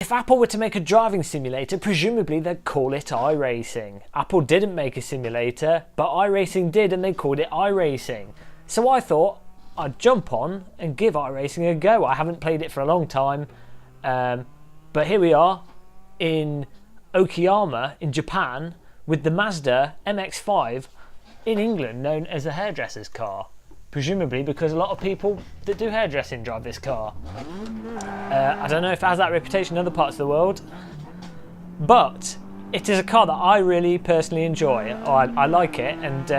If Apple were to make a driving simulator, presumably they'd call it iRacing. Apple didn't make a simulator, but iRacing did, and they called it iRacing. So I thought I'd jump on and give iRacing a go. I haven't played it for a long time, but here we are in Okayama in Japan with the Mazda MX5 in England, known as a hairdresser's car. Presumably because a lot of people that do hairdressing drive this car. I don't know if it has that reputation in other parts of the world, but it is a car that I really personally enjoy. I like it, and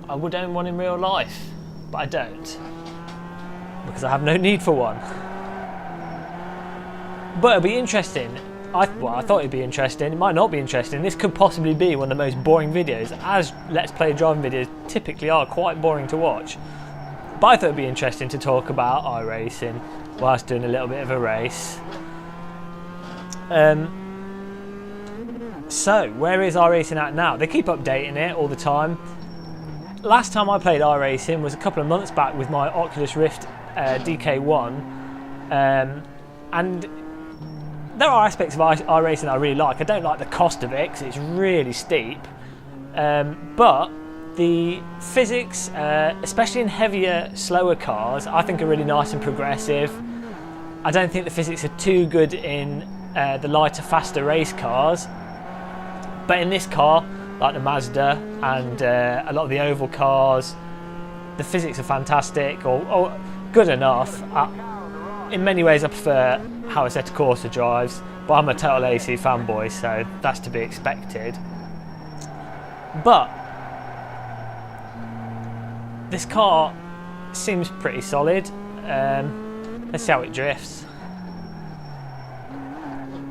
I would own one in real life, but I don't, because I have no need for one. But it'll be interesting. I thought it'd be interesting. It might not be interesting. This could possibly be one of the most boring videos, as Let's Play driving videos typically are quite boring to watch. But I thought it'd be interesting to talk about iRacing whilst doing a little bit of a race. So, where is iRacing at now? They keep updating it all the time. Last time I played iRacing was a couple of months back with my Oculus Rift DK1, and there are aspects of iRacing I really like. I don't like the cost of it because it's really steep, but the physics, especially in heavier, slower cars, I think are really nice and progressive. I don't think the physics are too good in the lighter, faster race cars, but in this car, like the Mazda and a lot of the oval cars, the physics are fantastic, or good enough. In many ways I prefer how Assetto Corsa drives, but I'm a total AC fanboy, so that's to be expected. But this car seems pretty solid. Let's see how it drifts.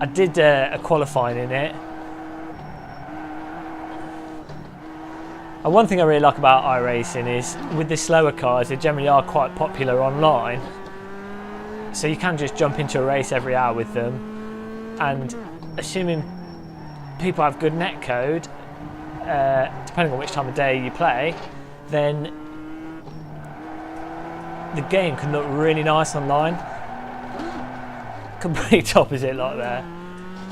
I did a qualifying in it. And one thing I really like about iRacing is with the slower cars, they generally are quite popular online. So you can just jump into a race every hour with them, and assuming people have good netcode, depending on which time of day you play, then the game can look really nice online. Complete opposite like there.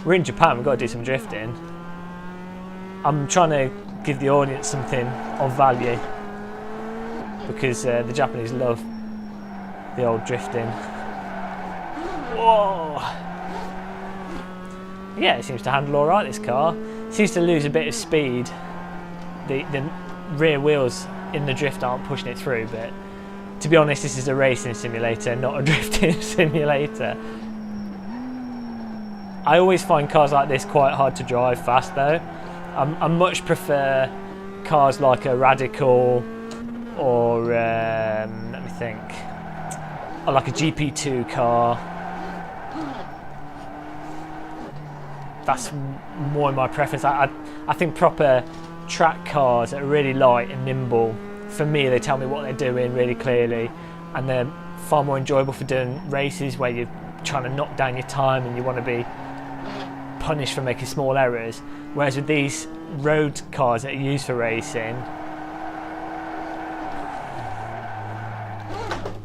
We're in Japan, we've got to do some drifting. I'm trying to give the audience something of value, because the Japanese love the old drifting. Whoa! Yeah, it seems to handle all right, this car. It seems to lose a bit of speed. The rear wheels in the drift aren't pushing it through, but to be honest, this is a racing simulator, not a drifting simulator. I always find cars like this quite hard to drive fast though. I much prefer cars like a Radical or, let me think, or like a GP2 car. That's more my preference. I think proper track cars that are really light and nimble, for me, they tell me what they're doing really clearly, and they're far more enjoyable for doing races where you're trying to knock down your time and you want to be punished for making small errors. Whereas with these road cars that are used for racing,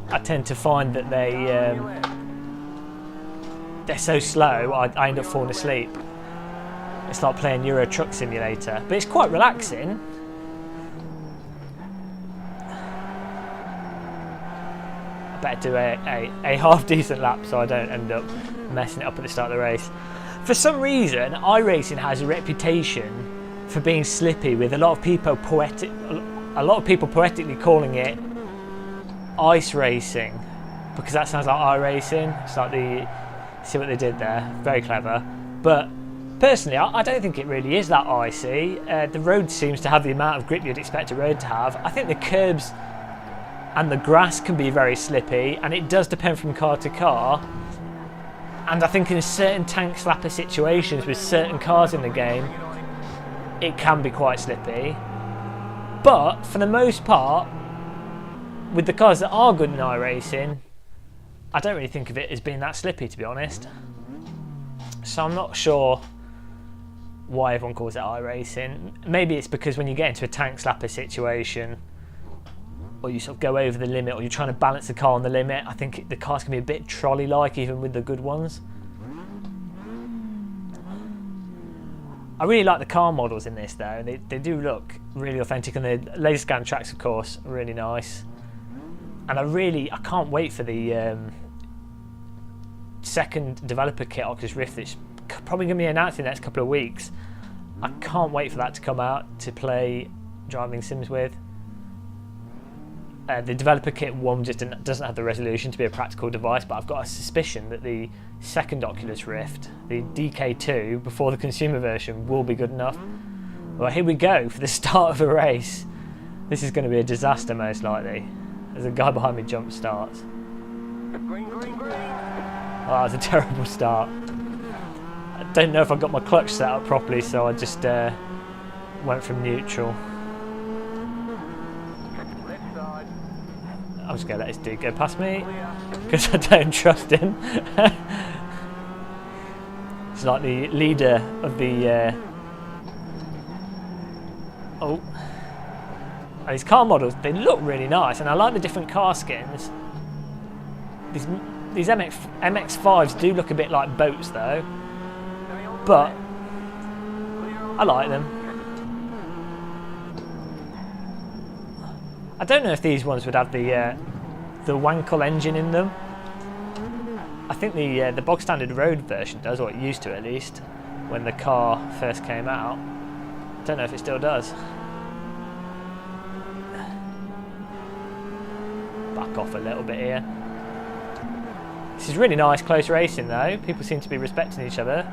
I tend to find that they're so slow I end up falling asleep. It's like playing Euro Truck Simulator, but it's quite relaxing. I better do a half decent lap so I don't end up messing it up at the start of the race. For some reason, iRacing has a reputation for being slippy, with a lot of people poetically calling it ice racing, because that sounds like iRacing. It's like see what they did there, very clever. But personally, I don't think it really is that icy. The road seems to have the amount of grip you'd expect a road to have. I think the curbs and the grass can be very slippy, and it does depend from car to car. And I think in certain tank slapper situations with certain cars in the game, it can be quite slippy. But for the most part, with the cars that are good in iRacing, I don't really think of it as being that slippy, to be honest. So I'm not sure why everyone calls it iRacing. Maybe it's because when you get into a tank slapper situation, or you sort of go over the limit, or you're trying to balance the car on the limit. I think the cars can be a bit trolley-like, even with the good ones. I really like the car models in this, though. They do look really authentic, and the laser scan tracks, of course, are really nice. And I can't wait for the second developer kit Oculus Rift that's probably going to be announced in the next couple of weeks. I can't wait for that to come out to play driving sims with. The developer kit one just doesn't have the resolution to be a practical device, but I've got a suspicion that the second Oculus Rift, the DK2, before the consumer version, will be good enough. Well, here we go for the start of a race. This is going to be a disaster, most likely, as a guy behind me jump starts. Green, green, green. Oh, that was a terrible start. I don't know if I got my clutch set up properly, so I just went from neutral. I'm just going to let this dude go past me because I don't trust him. It's like the leader of the... Oh. And these car models, they look really nice, and I like the different car skins. These MX5s do look a bit like boats though, but I like them. I don't know if these ones would have the Wankel engine in them. I think the bog standard road version does, or it used to at least, when the car first came out. Don't know if it still does. Back off a little bit here. This is really nice close racing though. People seem to be respecting each other,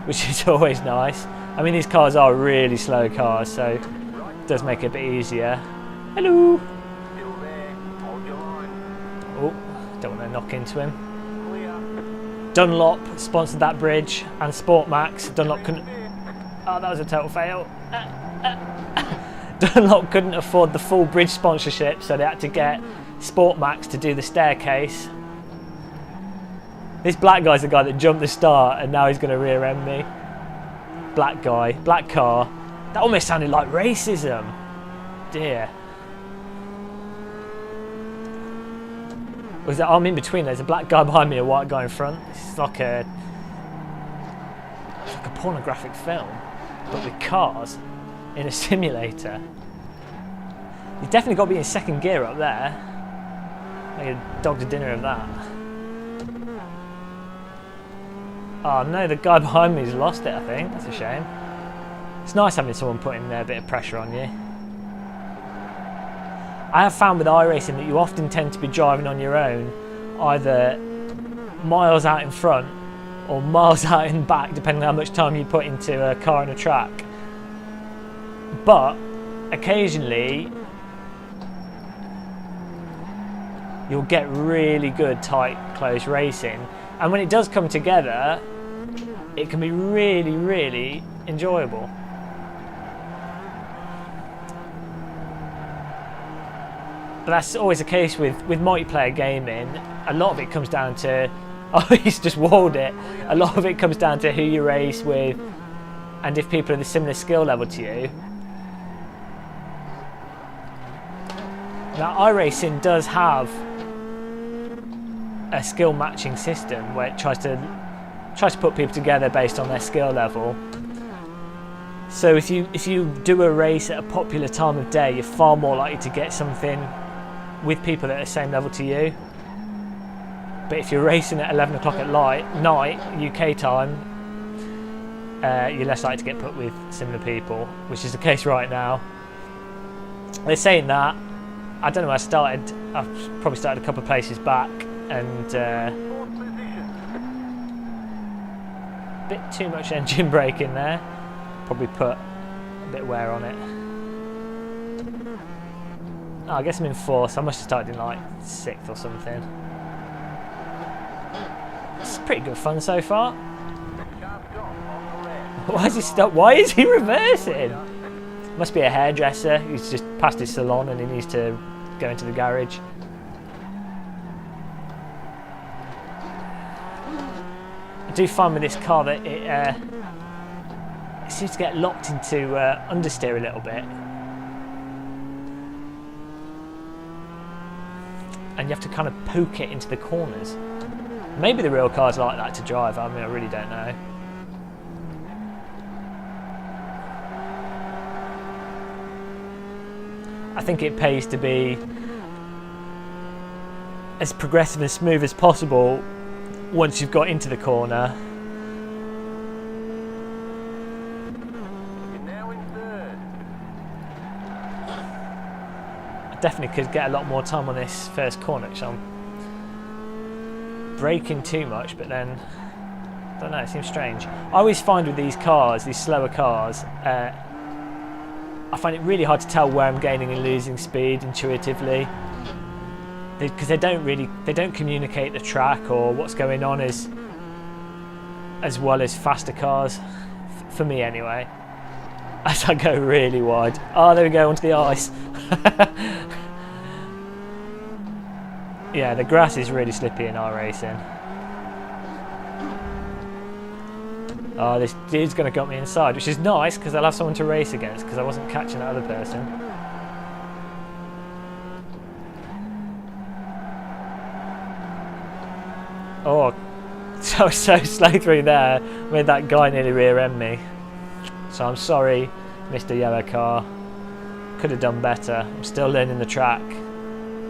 which is always nice. I mean, these cars are really slow cars, so it does make it a bit easier. Hello! Oh, don't want to knock into him. Dunlop sponsored that bridge, and Sport Max. Dunlop couldn't... Oh, that was a total fail. Dunlop couldn't afford the full bridge sponsorship, so they had to get Sport Max to do the staircase. This black guy's the guy that jumped the start, and now he's going to rear end me. Black guy, black car. That almost sounded like racism. Dear. Was that I'm in between? There's a black guy behind me, a white guy in front. It's like a pornographic film, but with cars in a simulator. You've definitely got to be in second gear up there. Make a dog to dinner of that. Oh no, the guy behind me's lost it, I think. That's a shame. It's nice having someone putting a bit of pressure on you. I have found with iRacing that you often tend to be driving on your own, either miles out in front or miles out in back, depending on how much time you put into a car and a track. But occasionally you'll get really good tight close racing, and when it does come together it can be really, really enjoyable. But that's always the case with multiplayer gaming. A lot of it comes down to... Oh, he's just walled it. A lot of it comes down to who you race with and if people are the similar skill level to you. Now, iRacing does have a skill matching system where it tries to put people together based on their skill level. So if you do a race at a popular time of day, you're far more likely to get something with people that are the same level to you. But if you're racing at 11 o'clock at night, UK time, you're less likely to get put with similar people, which is the case right now. They're saying that. I don't know where I started. I've probably started a couple of places back, and a bit too much engine brake in there. Probably put a bit of wear on it. Oh, I guess I'm in 4th, so I must have started in like 6th or something. It's pretty good fun so far. Why is he stuck? Why is he reversing? Must be a hairdresser. He's just past his salon and he needs to go into the garage. I do find with this car that it seems to get locked into understeer a little bit. and you have to kind of poke it into the corners. Maybe the real car's like that to drive. I mean, I really don't know. I think it pays to be as progressive and smooth as possible once you've got into the corner. You're now in third. I definitely could get a lot more time on this first corner, because I'm braking too much, but then I don't know, it seems strange. I always find with these cars, these slower cars, I find it really hard to tell where I'm gaining and losing speed intuitively, because they don't communicate the track or what's going on as well as faster cars, for me anyway. As I go really wide. Oh, there we go, onto the ice. Yeah, the grass is really slippy in our racing. Oh, this dude's going to got me inside, which is nice because I'll have someone to race against because I wasn't catching that other person. Oh, so slow through there. Made that guy nearly rear-end me. So I'm sorry, Mr. Yellow Car. Could have done better. I'm still learning the track.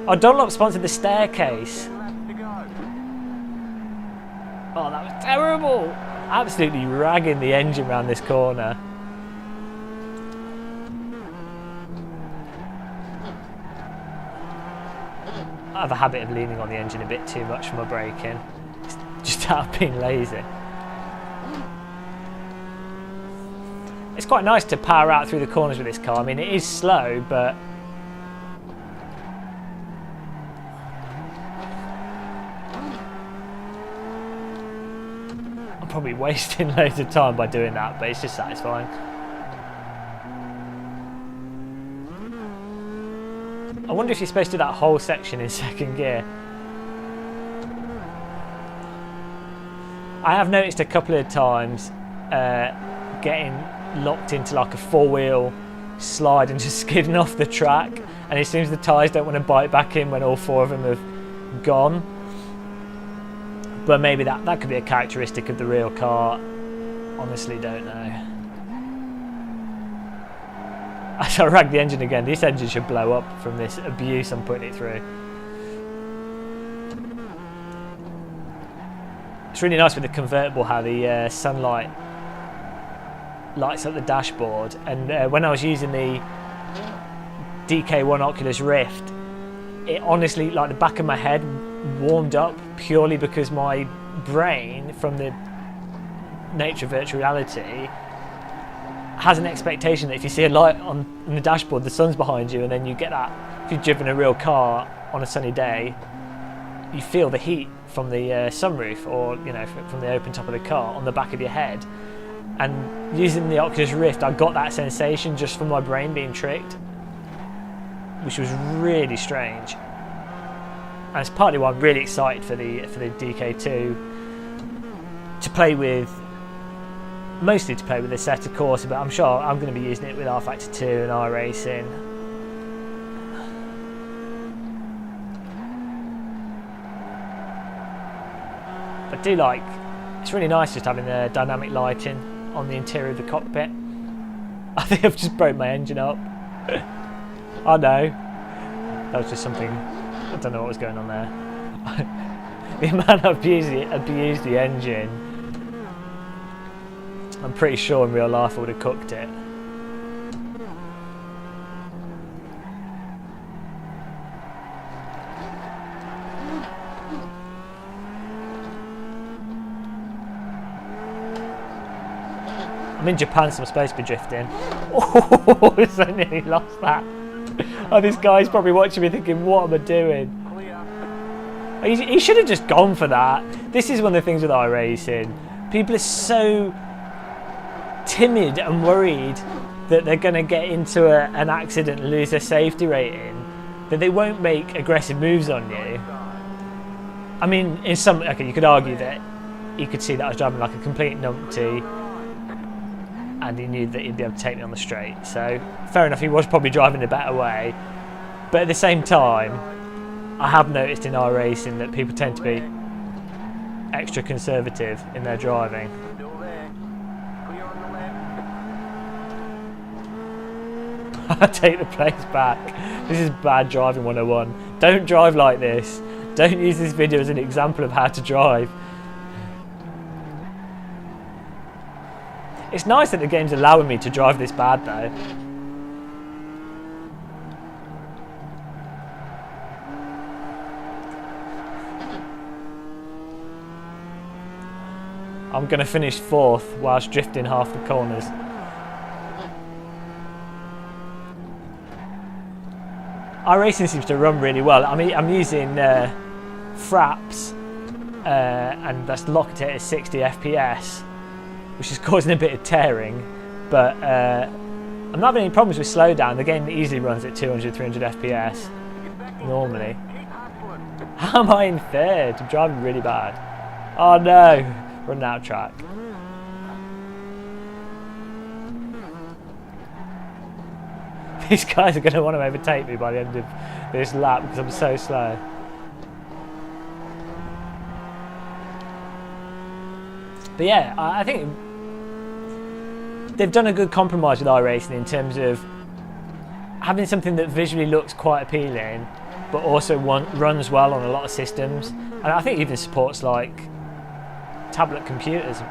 Oh, Dunlop sponsored the staircase. Left to go. Oh, that was terrible. Absolutely ragging the engine around this corner. I have a habit of leaning on the engine a bit too much for my braking. Just out of being lazy. It's quite nice to power out through the corners with this car. I mean, it is slow, but I'm probably wasting loads of time by doing that, but it's just satisfying. I wonder if you're supposed to do that whole section in second gear. I have noticed a couple of times getting locked into like a four-wheel slide and just skidding off the track, and it seems the tyres don't want to bite back in when all four of them have gone. But maybe that could be a characteristic of the real car. Honestly, don't know. As I rag the engine again, this engine should blow up from this abuse I'm putting it through. It's really nice with the convertible how the sunlight lights up the dashboard, and when I was using the DK1 Oculus Rift, it honestly, like the back of my head warmed up purely because my brain, from the nature of virtual reality, has an expectation that if you see a light on the dashboard, the sun's behind you, and then you get that, if you've driven a real car on a sunny day, you feel the heat from the sunroof, or from the open top of the car on the back of your head. And using the Oculus Rift, I got that sensation just from my brain being tricked, which was really strange. And it's partly why I'm really excited for the DK2 to play with, mostly to play with the Assetto Corsa, but I'm sure I'm going to be using it with R-Factor 2 and iRacing. I do like, it's really nice just having the dynamic lighting on the interior of the cockpit. I think I've just broke my engine up. Oh no, that was just something, I don't know what was going on there. The amount I've abused the engine, I'm pretty sure in real life I would have cooked it. I'm in Japan, so I'm supposed to be drifting. Oh, I nearly lost that. Oh, this guy's probably watching me thinking, what am I doing? He should have just gone for that. This is one of the things with iRacing. People are so timid and worried that they're going to get into an accident and lose their safety rating that they won't make aggressive moves on you. I mean, you could argue that he could see that I was driving like a complete numpty, and he knew that he'd be able to take me on the straight. So fair enough, he was probably driving a better way, but at the same time, I have noticed in iRacing that people tend to be extra conservative in their driving. Still there. Clear on the left. I take the place back. This is bad driving 101. Don't drive like this. Don't use this video as an example of how to drive. It's nice that the game's allowing me to drive this bad though. I'm going to finish 4th whilst drifting half the corners. iRacing seems to run really well. I mean, I'm using fraps and that's locked at 60 FPS, which is causing a bit of tearing, but I'm not having any problems with slowdown. The game easily runs at 200, 300 FPS normally. How am I in 3rd? I'm driving really bad. Oh no, running out of track. These guys are going to want to overtake me by the end of this lap because I'm so slow. But yeah, I think they've done a good compromise with iRacing in terms of having something that visually looks quite appealing, but also runs well on a lot of systems. And I think even supports like tablet computers.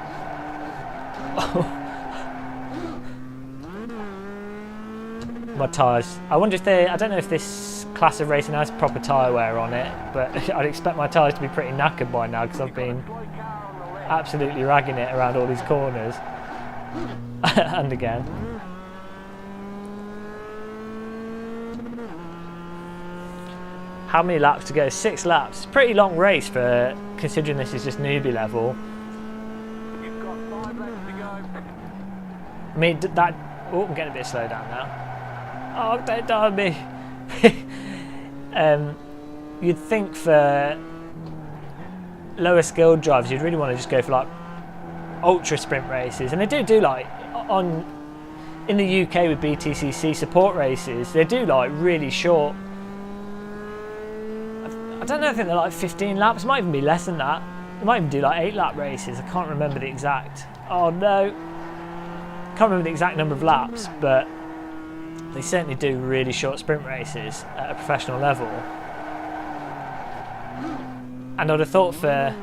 My tyres. I wonder if I don't know if this class of racing has proper tyre wear on it, but I'd expect my tyres to be pretty knackered by now because I've been absolutely ragging it around all these corners. And again. How many laps to go? 6 laps. Pretty long race for considering this is just newbie level. You've got 5 laps to go. I mean, that... Oh, I'm getting a bit slow down now. Oh, don't die on me. You'd think for lower skilled drivers, you'd really want to just go for like ultra sprint races, and they do like in the UK with BTCC support races, they do like really short. I don't know, I think they're like 15 laps, it might even be less than that. They might even do like 8 lap races. I can't remember the exact. Oh no, can't remember the exact number of laps, but they certainly do really short sprint races at a professional level. And I'd have thought for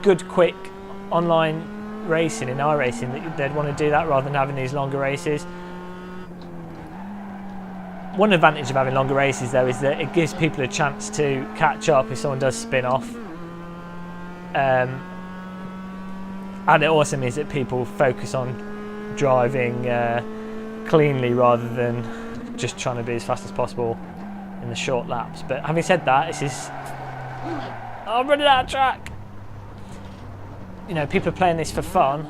good, quick online racing in iRacing that they'd want to do that rather than having these longer races. One advantage of having longer races though is that it gives people a chance to catch up if someone does spin off. And it also means that people focus on driving cleanly rather than just trying to be as fast as possible in the short laps. But having said that, this is... Oh, I'm running out of track! You know, people are playing this for fun.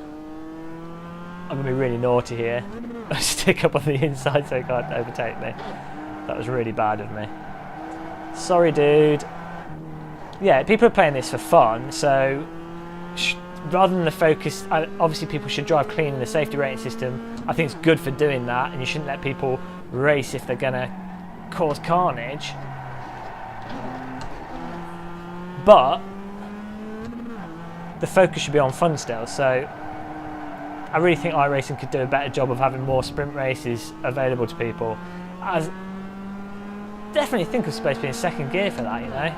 I'm going to be really naughty here. I stick up on the inside so he can't overtake me. That was really bad of me. Sorry, dude. Yeah, people are playing this for fun, so rather than the focus, obviously people should drive clean in the safety rating system. I think it's good for doing that, and you shouldn't let people race if they're going to cause carnage. But the focus should be on fun still, so I really think iRacing could do a better job of having more sprint races available to people. I definitely think I'm supposed to be in second gear for that, you know.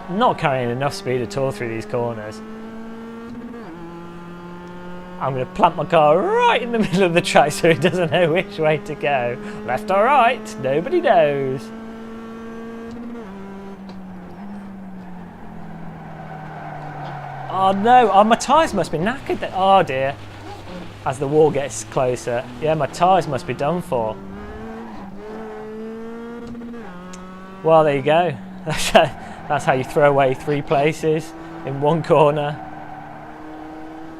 I'm not carrying enough speed at all through these corners. I'm going to plant my car right in the middle of the track so it doesn't know which way to go. Left or right, nobody knows. Oh no, oh, my tyres must be knackered. Oh dear. As the wall gets closer. Yeah, my tyres must be done for. Well, there you go. That's how you throw away 3 places in one corner.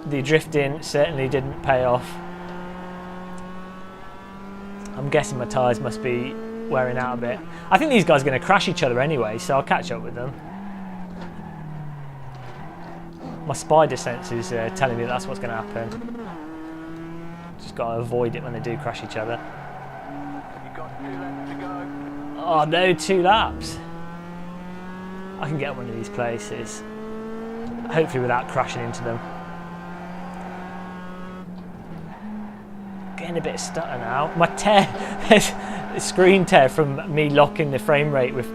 The drifting certainly didn't pay off. I'm guessing my tyres must be wearing out a bit. I think these guys are going to crash each other anyway, so I'll catch up with them. My spider sense is telling me that's what's going to happen. Just got to avoid it when they do crash each other. You've got 2 laps to go. Oh no, 2 laps. I can get one of these places. Hopefully without crashing into them. Getting a bit stutter now. My tear, there's a screen tear from me locking the frame rate with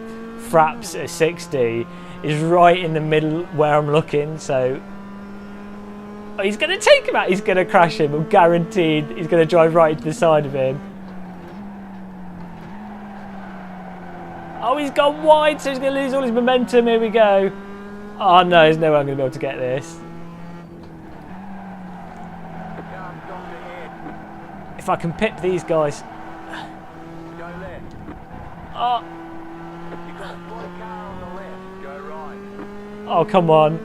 fraps at 60 is right in the middle where I'm looking, so oh, he's going to take him out, he's going to crash him, I'm guaranteed he's going to drive right into the side of him. Oh, he's gone wide, so he's going to lose all his momentum, here we go. Oh no, there's no way I'm going to be able to get this. If I can pip these guys. Go left. Oh, You've got 1 car on the left. Go right. oh come on.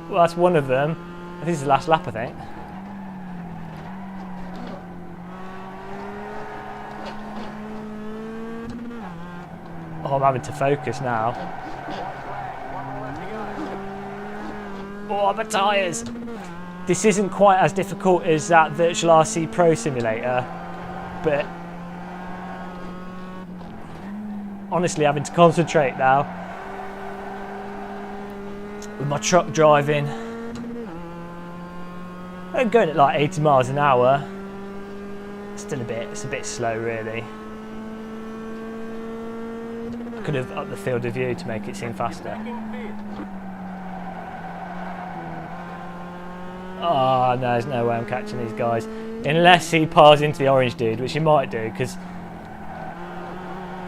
Well, that's one of them. I think this is the last lap, I think. Oh, I'm having to focus now. Oh, my tyres! This isn't quite as difficult as that Virtual RC Pro Simulator, but honestly having to concentrate now with my truck driving. I'm going at like 80 miles an hour. Still it's a bit slow really. I could have upped the field of view to make it seem faster. Oh no, there's no way I'm catching these guys. Unless he piles into the orange dude, which he might do, because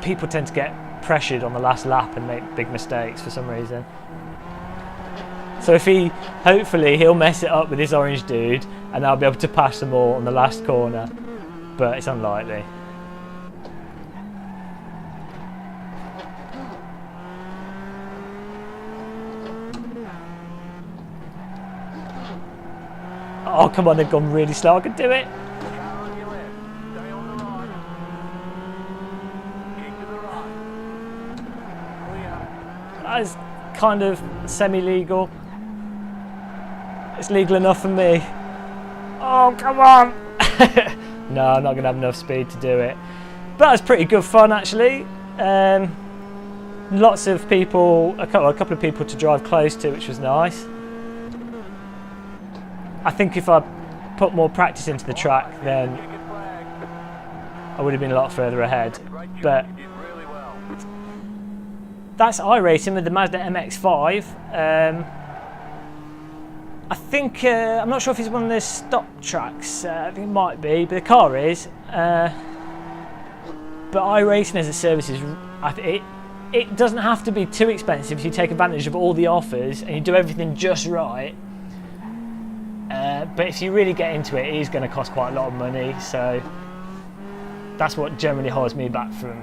people tend to get pressured on the last lap and make big mistakes for some reason. So if hopefully he'll mess it up with this orange dude and I'll be able to pass them all on the last corner. But it's unlikely. Oh, come on, they've gone really slow. I can do it. Car on your left. Stay on the right. Keep to the right. Clear. That is kind of semi-legal. It's legal enough for me. Oh, come on. No, I'm not going to have enough speed to do it. But that was pretty good fun, actually. Lots of people, a couple of people to drive close to, which was nice. I think if I put more practice into the track, then I would have been a lot further ahead. But that's iRacing with the Mazda MX5. I think, I'm not sure if it's one of the stock tracks, I think it might be, but the car is. But iRacing as a service is, it doesn't have to be too expensive if you take advantage of all the offers and you do everything just right. But if you really get into it, it is going to cost quite a lot of money, so that's what generally holds me back from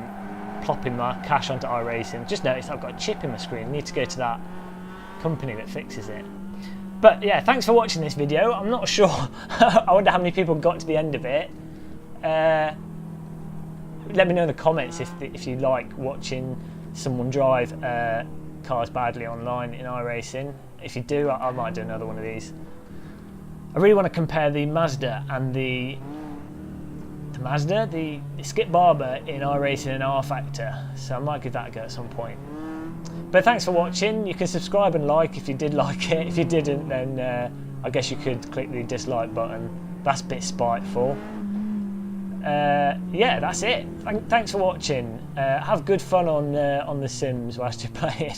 plopping my cash onto iRacing. Just noticed I've got a chip in my screen. I need to go to that company that fixes it. But yeah, thanks for watching this video. I'm not sure, I wonder how many people got to the end of it. Let me know in the comments if you like watching someone drive cars badly online in iRacing. If you do, I might do another one of these. I really want to compare the Mazda and the Skip Barber in iRacing and R Factor, so I might give that a go at some point. But thanks for watching. You can subscribe and like if you did like it. If you didn't, then I guess you could click the dislike button. That's a bit spiteful. Yeah, that's it. Thanks for watching. Have good fun on The Sims whilst you're playing.